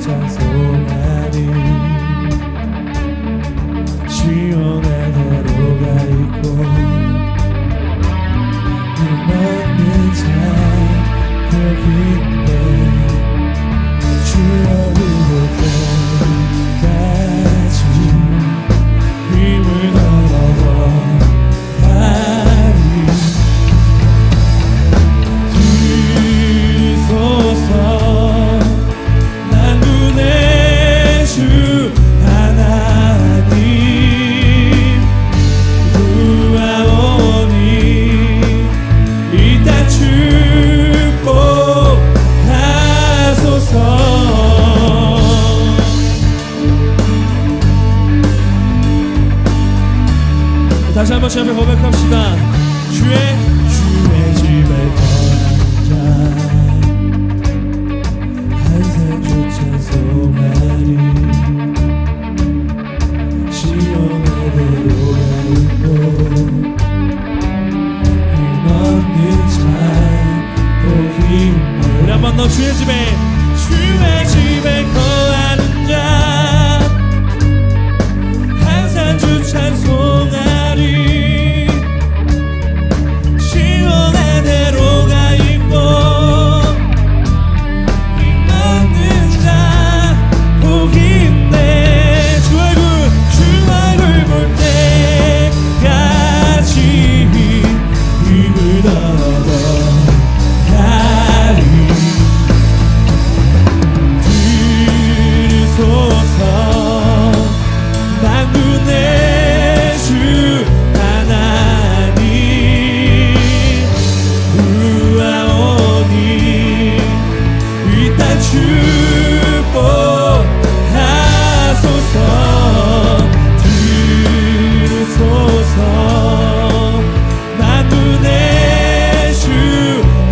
찬송하리. 시온의 대로가 있고 힘없는 자 거기인데 주여 부를 때까지 힘을 얻어 가리. 들으소서 만군의 주 하나님 구하오니 이 땅 축복하소서. 다시 한번 주 앞에 고백합시다. 주의 집에 거한 자 한생주 찬송하리. 시온의 대로가 있고 힘없는 자 거기인데. 우리 한 번 더 주의 집에 거하는 자 항상 주 찬송하리. 시온의 대로가 있고 힘없는 자 복이 있네. 주 얼굴 볼 때까지 힘을 얻어 가리. 들으소서 만군의 주 하나님 구하오니 이 땅 축복하소서. 들으소서 만군의 주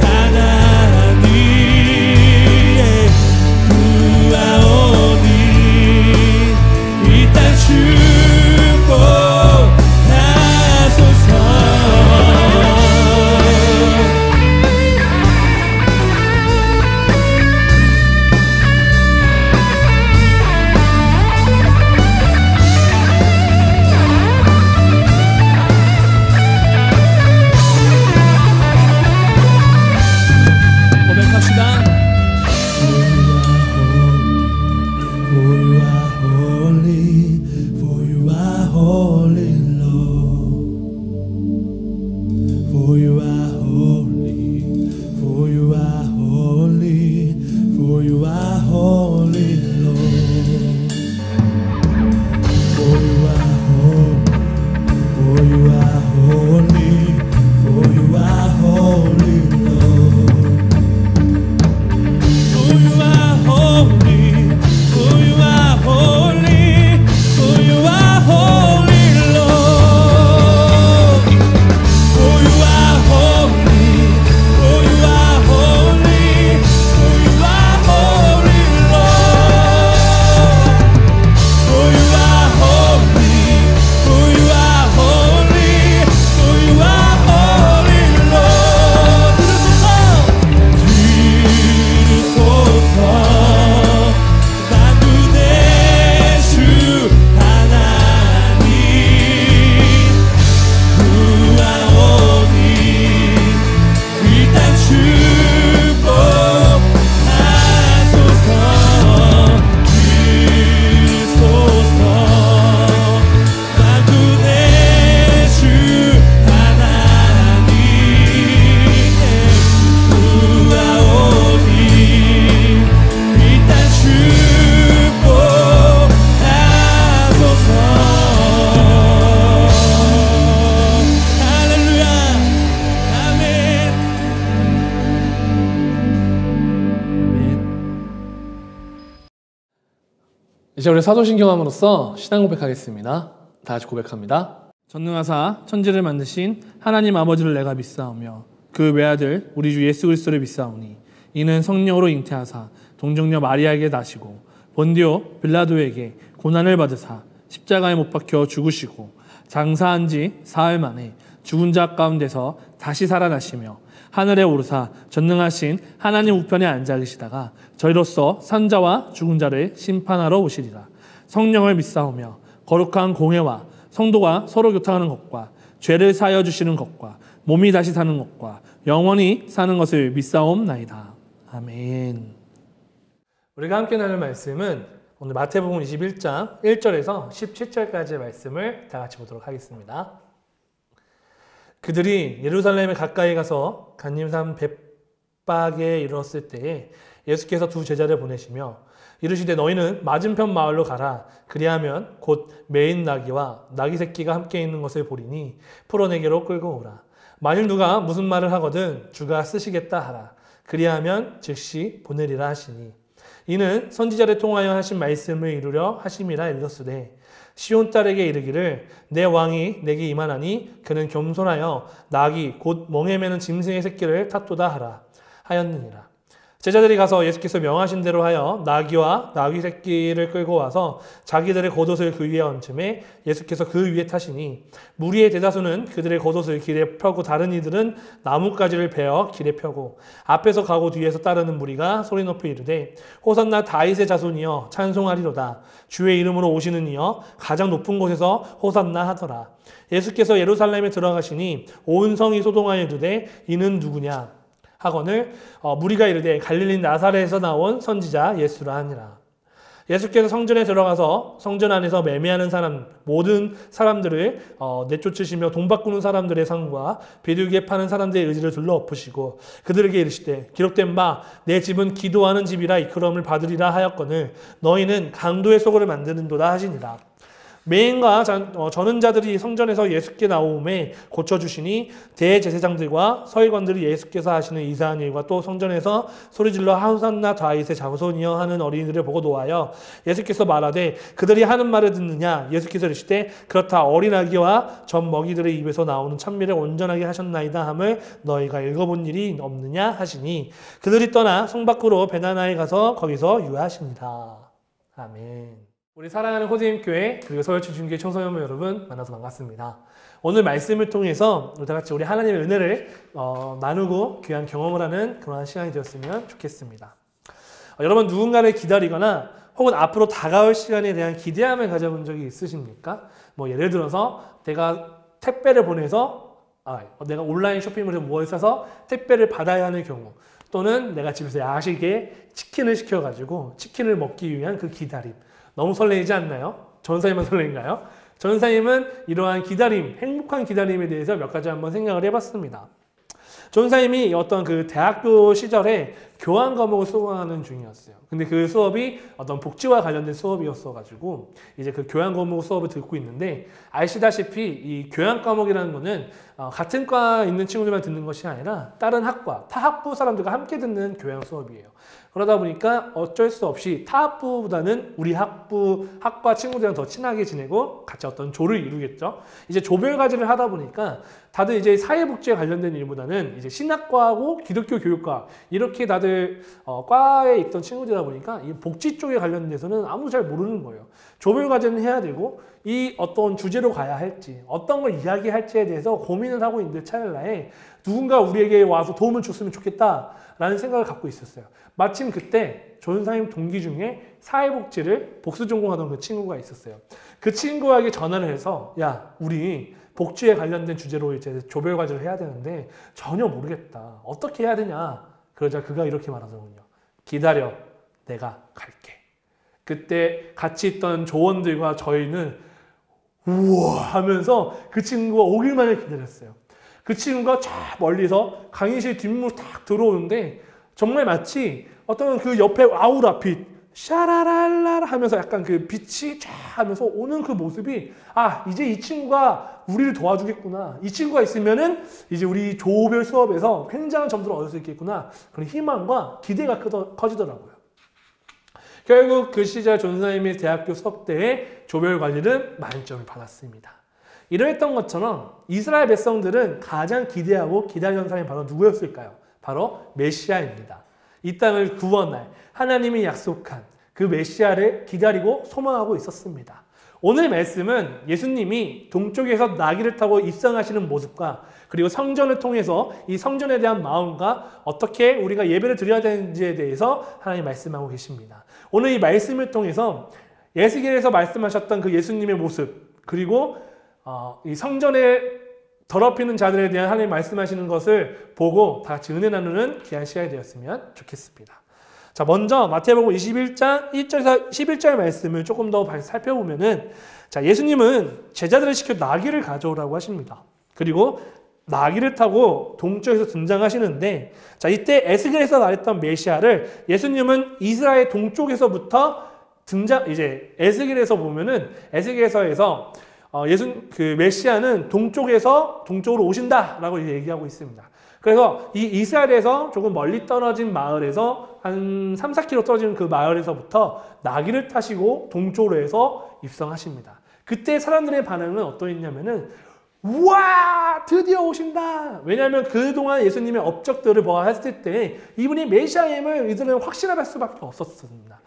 하나님 구하오니 이 땅 축복하소서. 고백합시다. For you are holy, for you are holy, Lord. For you are holy, for you are holy, for you are holy, Lord. For you are holy, for you are holy, for you are holy, Lord. For you are holy, for you are holy, for you are holy, Lord. For you are holy, for you are holy, for you are holy, Lord. For you are holy, for you are holy, for you are holy, Lord. 들으소서 만군의 주 하나님 구하오니 이 땅 축복하소서. 들으소서 만군의 주 하나님 구하오니 이 땅 축복하소서. 할렐루야. 아멘. 이제 우리 사도신경함으로써 신앙 고백하겠습니다. 다 같이 고백합니다. 전능하사 천지를 만드신 하나님 아버지를 내가 믿사오며 그 외아들 우리 주 예수 그리스도를 믿사오니 이는 성령으로 잉태하사 동정녀 마리아에게 나시고 본디오 빌라도에게 고난을 받으사 십자가에 못 박혀 죽으시고 장사한 지 사흘 만에 죽은 자 가운데서 다시 살아나시며 하늘에 오르사 전능하신 하나님 우편에 앉아 계시다가 저희로서 산자와 죽은 자를 심판하러 오시리라. 성령을 믿사오며 거룩한 공회와 성도가 서로 교통하는 것과 죄를 사하여 주시는 것과 몸이 다시 사는 것과 영원히 사는 것을 믿사옵나이다. 아멘. 우리가 함께 나눌 말씀은 오늘 마태복음 21장 1절에서 17절까지의 말씀을 다 같이 보도록 하겠습니다. 그들이 예루살렘에 가까이 가서 간림산 벳박에 이르렀을 때에 예수께서 두 제자를 보내시며 이르시되 너희는 맞은편 마을로 가라. 그리하면 곧 매인 나귀와 나귀 새끼가 함께 있는 것을 보리니 풀어내게로 끌고 오라. 만일 누가 무슨 말을 하거든 주가 쓰시겠다 하라. 그리하면 즉시 보내리라 하시니 이는 선지자를 통하여 하신 말씀을 이루려 하심이라 읽었으되 시온 딸에게 이르기를 내 왕이 내게 임하나니 그는 겸손하여 나귀 곧 멍에 매는 짐승의 새끼를 탔도다 하라 하였느니라. 제자들이 가서 예수께서 명하신 대로 하여 나귀와 나귀 새끼를 끌고 와서 자기들의 겉옷을 그 위에 얹음에 예수께서 그 위에 타시니 무리의 대다수는 그들의 겉옷을 길에 펴고 다른 이들은 나뭇가지를 베어 길에 펴고 앞에서 가고 뒤에서 따르는 무리가 소리 높이 이르되 호산나 다윗의 자손이여 찬송하리로다. 주의 이름으로 오시는 이여 가장 높은 곳에서 호산나 하더라. 예수께서 예루살렘에 들어가시니 온 성이 소동하여 이르되 이는 누구냐 하거늘 무리가 이르되 갈릴리 나사렛에서 나온 선지자 예수라 하니라. 예수께서 성전에 들어가서 성전 안에서 매매하는 사람 모든 사람들을 내쫓으시며 돈 바꾸는 사람들의 상과 비둘기에 파는 사람들의 의지를 둘러 엎으시고 그들에게 이르시되 기록된 바 내 집은 기도하는 집이라 이끌음을 받으리라 하였거늘 너희는 강도의 속을 만드는도다 하시니라. 매인과 저는 자들이 성전에서 예수께 나오음에 고쳐주시니 대제사장들과 서기관들이 예수께서 하시는 이상한 일과 또 성전에서 소리질러 호산나 다윗의 자손이여 하는 어린이들을 보고 노하여 예수께서 말하되 그들이 하는 말을 듣느냐. 예수께서 이르시되 그렇다. 어린 아기와 젖 먹이들의 입에서 나오는 찬미를 온전하게 하셨나이다 함을 너희가 읽어본 일이 없느냐 하시니 그들이 떠나 성 밖으로 베다나에 가서 거기서 유하십니다. 아멘. 우리 사랑하는 호재임교회 그리고 서울주중교회 청소년 여러분 만나서 반갑습니다. 오늘 말씀을 통해서 우리 다 같이 우리 하나님의 은혜를 나누고 귀한 경험을 하는 그러한 시간이 되었으면 좋겠습니다. 여러분 누군가를 기다리거나 혹은 앞으로 다가올 시간에 대한 기대함을 가져본 적이 있으십니까? 뭐 예를 들어서 내가 택배를 보내서 내가 온라인 쇼핑몰에서 무엇을 사서 택배를 받아야 하는 경우 또는 내가 집에서 야식에 치킨을 시켜가지고 치킨을 먹기 위한 그 기다림 너무 설레이지 않나요? 전사님만 설레인가요? 전사님은 이러한 기다림, 행복한 기다림에 대해서 몇 가지 한번 생각을 해봤습니다. 전사님이 어떤 그 대학교 시절에 교환 과목을 수강하는 중이었어요. 근데 그 수업이 어떤 복지와 관련된 수업이었어가지고 이제 그 교환 과목 수업을 듣고 있는데 아시다시피 이 교환 과목이라는 거는 같은 과 있는 친구들만 듣는 것이 아니라 다른 학과, 타 학부 사람들과 함께 듣는 교양 수업이에요. 그러다 보니까 어쩔 수 없이 타 학부보다는 우리 학과 친구들이랑 더 친하게 지내고 같이 어떤 조를 이루겠죠. 이제 조별과제를 하다 보니까 다들 이제 사회복지에 관련된 일보다는 이제 신학과하고 기독교 교육과 이렇게 다들 과에 있던 친구들이다 보니까 이 복지 쪽에 관련돼서는 아무도 잘 모르는 거예요. 조별과제는 해야 되고 이 어떤 주제로 가야 할지 어떤 걸 이야기할지에 대해서 고민을 하고 있는 찰나에 누군가 우리에게 와서 도움을 줬으면 좋겠다라는 생각을 갖고 있었어요. 마침 그때 전사님 동기 중에 사회복지를 복수 전공하던 그 친구가 있었어요. 그 친구에게 전화를 해서 야 우리 복지에 관련된 주제로 이제 조별과제를 해야 되는데 전혀 모르겠다. 어떻게 해야 되냐. 그러자 그가 이렇게 말하더군요. 기다려. 내가 갈게. 그때 같이 있던 조원들과 저희는 우와 하면서 그 친구가 오길 만에 기다렸어요. 그 친구가 저 멀리서 강의실 뒷문으로 딱 들어오는데 정말 마치 어떤 그 옆에 아우라 빛 샤라랄라 하면서 약간 그 빛이 쫙 하면서 오는 그 모습이 이제 이 친구가 우리를 도와주겠구나. 이 친구가 있으면은 이제 우리 조별 수업에서 굉장한 점수를 얻을 수 있겠구나. 그런 희망과 기대가 커지더라고요. 결국 그 시절 전사님의 대학교 수업 때에 조별과제는 만점을 받았습니다. 이러했던 것처럼 이스라엘 백성들은 가장 기대하고 기다리던 사람이 바로 누구였을까요? 바로 메시아입니다. 이 땅을 구원할 하나님이 약속한 그 메시아를 기다리고 소망하고 있었습니다. 오늘 말씀은 예수님이 동쪽에서 나귀를 타고 입성하시는 모습과 그리고 성전을 통해서 이 성전에 대한 마음과 어떻게 우리가 예배를 드려야 되는지에 대해서 하나님 말씀하고 계십니다. 오늘 이 말씀을 통해서 에스겔에서 말씀하셨던 그 예수님의 모습, 그리고 이 성전에 더럽히는 자들에 대한 하나님 말씀하시는 것을 보고 다 같이 은혜 나누는 귀한 시간이 되었으면 좋겠습니다. 자, 먼저 마태복음 21장 1절에서 11절 말씀을 조금 더 살펴보면은, 자, 예수님은 제자들을 시켜 나귀를 가져오라고 하십니다. 그리고 나귀를 타고 동쪽에서 등장하시는데, 자, 이때 에스겔에서 말했던 메시아를 예수님은 이스라엘 동쪽에서부터 이제 에스겔에서 보면은 에스겔서에서 그 메시아는 동쪽으로 오신다라고 얘기하고 있습니다. 그래서 이 이스라엘에서 조금 멀리 떨어진 마을에서 한 3, 4km 떨어진 그 마을에서부터 나귀를 타시고 동쪽으로 해서 입성하십니다. 그때 사람들의 반응은 어떠했냐면은, 우와! 드디어 오신다! 왜냐하면 그동안 예수님의 업적들을 보았을 때 이분이 메시아임을 이들은 확신할 수밖에 없었습니다.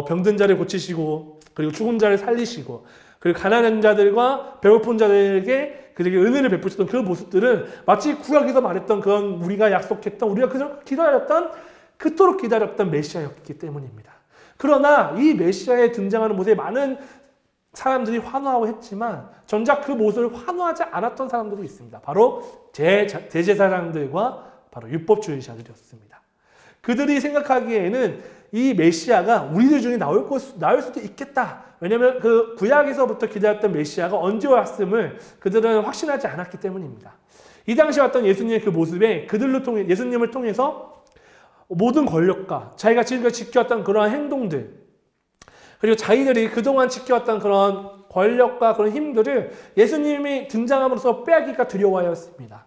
병든 자를 고치시고, 그리고 죽은 자를 살리시고, 그리고 가난한 자들과 배고픈 자들에게 그들에게 은혜를 베푸셨던 그 모습들은 마치 구약에서 말했던 그런 우리가 약속했던, 우리가 그토록 기다렸던 메시아였기 때문입니다. 그러나 이 메시아에 등장하는 모습에 많은 사람들이 환호하고 했지만 정작 그 모습을 환호하지 않았던 사람들도 있습니다. 바로 대제사장들과 바로 율법주의자들이었습니다. 그들이 생각하기에는 이 메시아가 우리들 중에 나올 수도 있겠다. 왜냐하면 그 구약에서부터 기다렸던 메시아가 언제 왔음을 그들은 확신하지 않았기 때문입니다. 이 당시 왔던 예수님의 그 모습에 예수님을 통해서 모든 권력과 자기가 지금까지 지켜왔던 그러한 행동들, 그리고 자기들이 그동안 지켜왔던 그런 권력과 그런 힘들을 예수님이 등장함으로써 빼앗기가 두려워하였습니다.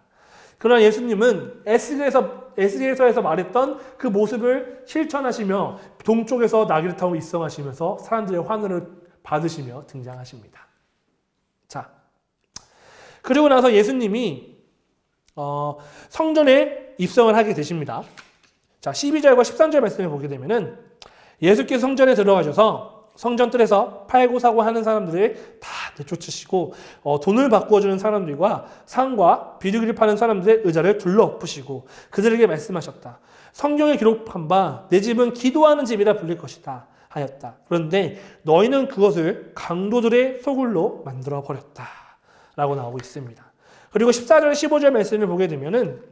그러나 예수님은 에스겔서에서 말했던 그 모습을 실천하시며 동쪽에서 나귀를 타고 입성하시면서 사람들의 환호를 받으시며 등장하십니다. 자, 그리고 나서 예수님이 성전에 입성을 하게 되십니다. 자, 12절과 13절 말씀을 보게 되면은, 예수께서 성전에 들어가셔서 성전 뜰에서 팔고 사고 하는 사람들을 다 내쫓으시고 돈을 바꾸어주는 사람들과 상과 비둘기를 파는 사람들의 의자를 둘러엎으시고 그들에게 말씀하셨다. 성경에 기록한 바 내 집은 기도하는 집이라 불릴 것이다 하였다. 그런데 너희는 그것을 강도들의 소굴로 만들어 버렸다 라고 나오고 있습니다. 그리고 14절 15절 말씀을 보게 되면은,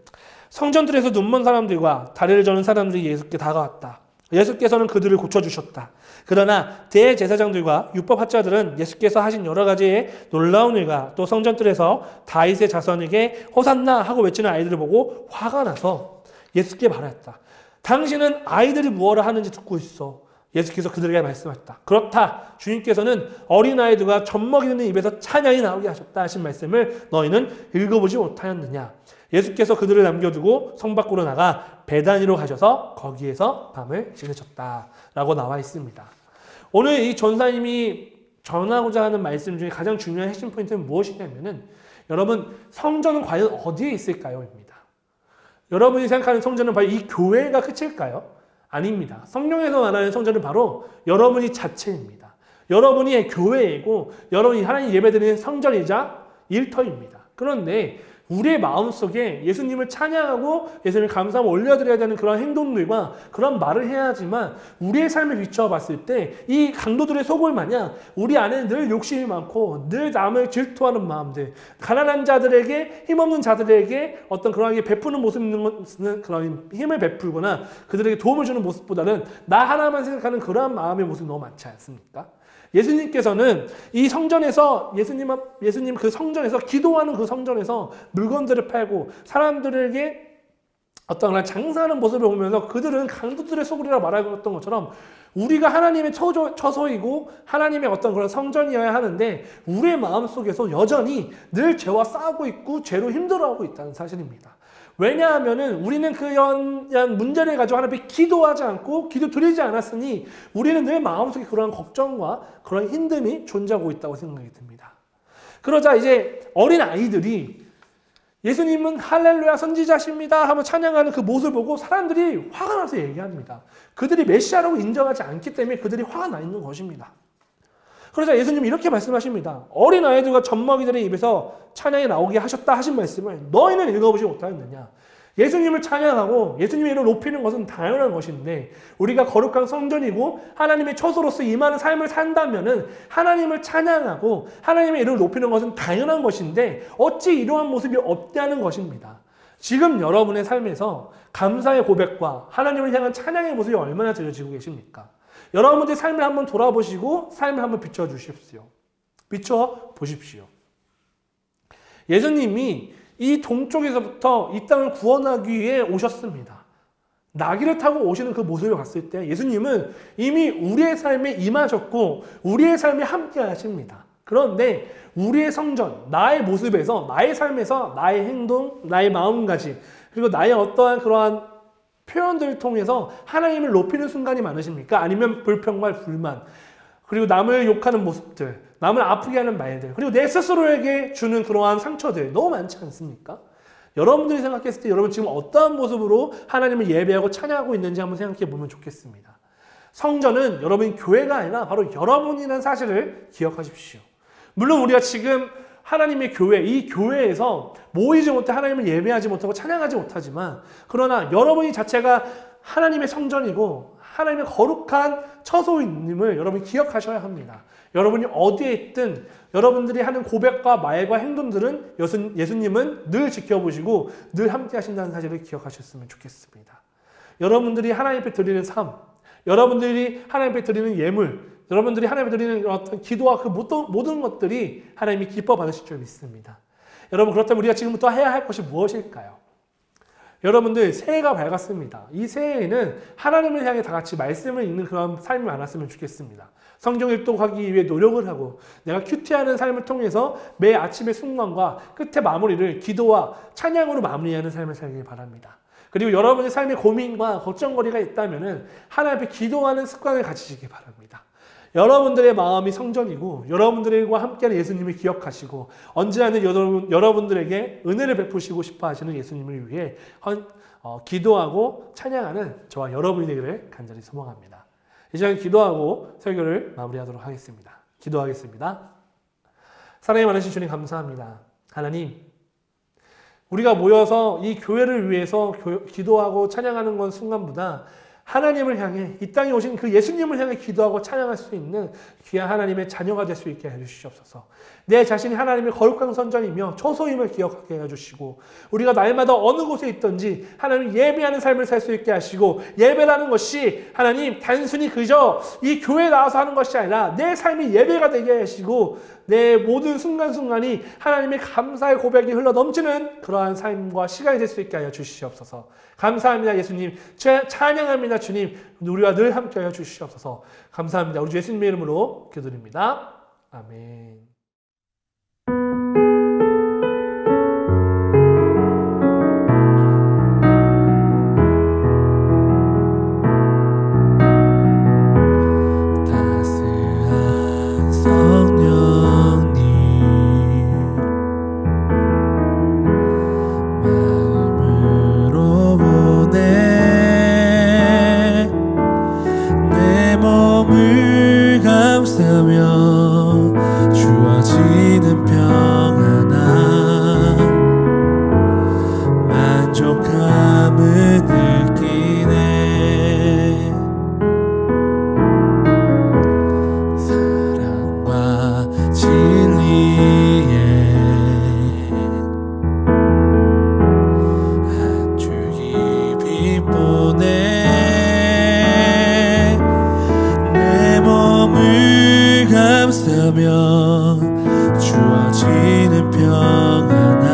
성전들에서 눈먼 사람들과 다리를 저는 사람들이 예수께 다가왔다. 예수께서는 그들을 고쳐주셨다. 그러나 대제사장들과 율법학자들은 예수께서 하신 여러 가지의 놀라운 일과 또 성전뜰에서 다윗의 자손에게 호산나 하고 외치는 아이들을 보고 화가 나서 예수께 말하였다. 당신은 아이들이 무엇을 하는지 듣고 있어. 예수께서 그들에게 말씀하셨다. 그렇다. 주님께서는 어린아이들과 젖먹이는 입에서 찬양이 나오게 하셨다 하신 말씀을 너희는 읽어보지 못하였느냐. 예수께서 그들을 남겨두고 성 밖으로 나가 베다니로 가셔서 거기에서 밤을 지내셨다라고 나와 있습니다. 오늘 이 전사님이 전하고자 하는 말씀 중에 가장 중요한 핵심 포인트는 무엇이냐면은, 여러분, 성전은 과연 어디에 있을까요? 입니다. 여러분이 생각하는 성전은 과연 이 교회가 끝일까요? 아닙니다. 성경에서 말하는 성전은 바로 여러분이 자체입니다. 여러분이 교회이고 여러분이 하나님 예배드리는 성전이자 일터입니다. 그런데 우리의 마음속에 예수님을 찬양하고 예수님을 감사하고 올려드려야 되는 그런 행동들과 그런 말을 해야 하지만, 우리의 삶을 비추어 봤을 때 이 강도들의 속을 마냥 우리 안에 늘 욕심이 많고 늘 남을 질투하는 마음들, 가난한 자들에게, 힘없는 자들에게 어떤 그런 게 베푸는 모습 있는 것은 그런 힘을 베풀거나 그들에게 도움을 주는 모습보다는 나 하나만 생각하는 그러한 마음의 모습이 너무 많지 않습니까? 예수님께서는 이 성전에서 예수님 그 성전에서 기도하는 그 성전에서 물건들을 팔고 사람들에게 어떤 그런 장사하는 모습을 보면서 그들은 강도들의 소굴이라고 말하였던 것처럼 우리가 하나님의 처소이고 하나님의 어떤 그런 성전이어야 하는데 우리의 마음속에서 여전히 늘 죄와 싸우고 있고 죄로 힘들어하고 있다는 사실입니다. 왜냐하면은 우리는 그런 문제를 가지고 하나님께 기도하지 않고 기도 드리지 않았으니 우리는 늘 마음속에 그러한 걱정과 그런 힘듦이 존재하고 있다고 생각이 듭니다. 그러자 이제 어린 아이들이 예수님은 할렐루야 선지자십니다 하며 찬양하는 그 모습을 보고 사람들이 화가 나서 얘기합니다. 그들이 메시아라고 인정하지 않기 때문에 그들이 화가 나 있는 것입니다. 그러자 예수님이 이렇게 말씀하십니다. 어린 아이들과 젖먹이들의 입에서 찬양이 나오게 하셨다 하신 말씀을 너희는 읽어보지 못하였느냐. 예수님을 찬양하고 예수님의 이름을 높이는 것은 당연한 것인데 우리가 거룩한 성전이고 하나님의 처소로서 임하는 삶을 산다면은 하나님을 찬양하고 하나님의 이름을 높이는 것은 당연한 것인데 어찌 이러한 모습이 없다는 것입니다. 지금 여러분의 삶에서 감사의 고백과 하나님을 향한 찬양의 모습이 얼마나 들려지고 계십니까? 여러분들의 삶을 한번 돌아보시고 삶을 한번 비춰주십시오. 비춰보십시오. 예수님이 이 동쪽에서부터 이 땅을 구원하기 위해 오셨습니다. 나귀를 타고 오시는 그 모습을 봤을 때 예수님은 이미 우리의 삶에 임하셨고 우리의 삶에 함께 하십니다. 그런데 우리의 성전, 나의 모습에서, 나의 삶에서 나의 행동, 나의 마음가짐, 그리고 나의 어떠한 그러한 표현들을 통해서 하나님을 높이는 순간이 많으십니까? 아니면 불평과 불만, 그리고 남을 욕하는 모습들, 남을 아프게 하는 말들, 그리고 내 스스로에게 주는 그러한 상처들 너무 많지 않습니까? 여러분들이 생각했을 때 여러분 지금 어떠한 모습으로 하나님을 예배하고 찬양하고 있는지 한번 생각해 보면 좋겠습니다. 성전은 여러분이 교회가 아니라 바로 여러분이라는 사실을 기억하십시오. 물론 우리가 지금 하나님의 교회, 이 교회에서 모이지 못해 하나님을 예배하지 못하고 찬양하지 못하지만 그러나 여러분이 자체가 하나님의 성전이고 하나님의 거룩한 처소임을 여러분이 기억하셔야 합니다. 여러분이 어디에 있든 여러분들이 하는 고백과 말과 행동들은 예수님은 늘 지켜보시고 늘 함께 하신다는 사실을 기억하셨으면 좋겠습니다. 여러분들이 하나님 앞에 드리는 삶, 여러분들이 하나님 앞에 드리는 예물, 여러분들이 하나님 앞에 드리는 어떤 기도와 그 모든 것들이 하나님이 기뻐 받으실 줄 믿습니다. 여러분 그렇다면 우리가 지금부터 해야 할 것이 무엇일까요? 여러분들 새해가 밝았습니다. 이 새해에는 하나님을 향해 다 같이 말씀을 읽는 그런 삶이 많았으면 좋겠습니다. 성경 일독하기 위해 노력을 하고 내가 큐티하는 삶을 통해서 매 아침의 순간과 끝의 마무리를 기도와 찬양으로 마무리하는 삶을 살길 바랍니다. 그리고 여러분의 삶에 고민과 걱정거리가 있다면 하나님 앞에 기도하는 습관을 가지시기 바랍니다. 여러분들의 마음이 성전이고 여러분들과 함께하는 예수님을 기억하시고 언제나 여러분들에게 은혜를 베푸시고 싶어 하시는 예수님을 위해 기도하고 찬양하는 저와 여러분이 되기를 간절히 소망합니다. 이 시간 기도하고 설교를 마무리하도록 하겠습니다. 기도하겠습니다. 사랑이 많으신 주님 감사합니다. 하나님, 우리가 모여서 이 교회를 위해서 기도하고 찬양하는 건 순간보다 하나님을 향해 이 땅에 오신 그 예수님을 향해 기도하고 찬양할 수 있는 귀한 하나님의 자녀가 될 수 있게 해주시옵소서. 내 자신이 하나님의 거룩한 선전이며 초소임을 기억하게 해주시고 우리가 날마다 어느 곳에 있든지 하나님 예배하는 삶을 살 수 있게 하시고 예배라는 것이 하나님 단순히 그저 이 교회에 나와서 하는 것이 아니라 내 삶이 예배가 되게 하시고 내 모든 순간순간이 하나님의 감사의 고백이 흘러넘치는 그러한 삶과 시간이 될 수 있게 하여 주시옵소서. 감사합니다 예수님. 찬양합니다 주님. 우리와 늘 함께하여 주시옵소서. 감사합니다. 우리 예수님의 이름으로 기도드립니다. 아멘. 주어지는 평안함 만족함을 느끼네. 사랑과 진리에 한 줄기 빛 보내 내 몸을 감싸며 주어지는 평안함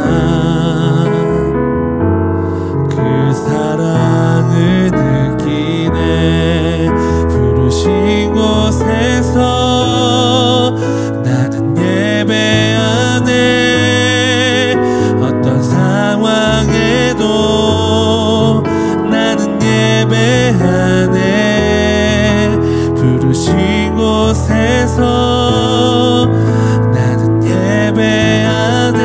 그 사랑을 느끼네. 부르신 곳에서 나는 예배하네. 어떤 상황에도 나는 예배하네. 부르신 곳에서 예배하네.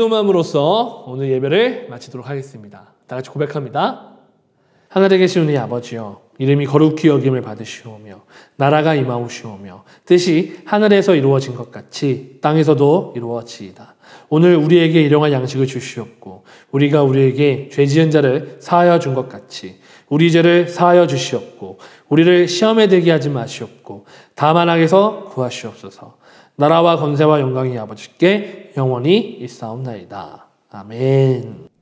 기도함으로써 오늘 예배를 마치도록 하겠습니다. 다 같이 고백합니다. 하늘에 계신 우리 아버지여, 이름이 거룩히 여김을 받으시오며 나라가 임하오시오며 뜻이 하늘에서 이루어진 것 같이 땅에서도 이루어지이다. 오늘 우리에게 일용할 양식을 주시옵고 우리가 우리에게 죄 지은 자를 사하여 준 것 같이 우리 죄를 사하여 주시옵고 우리를 시험에 들게 하지 마시옵고 다만 악에서 구하시옵소서. 나라와 권세와 영광이 아버지께 영원히 있사옵나이다. 아멘.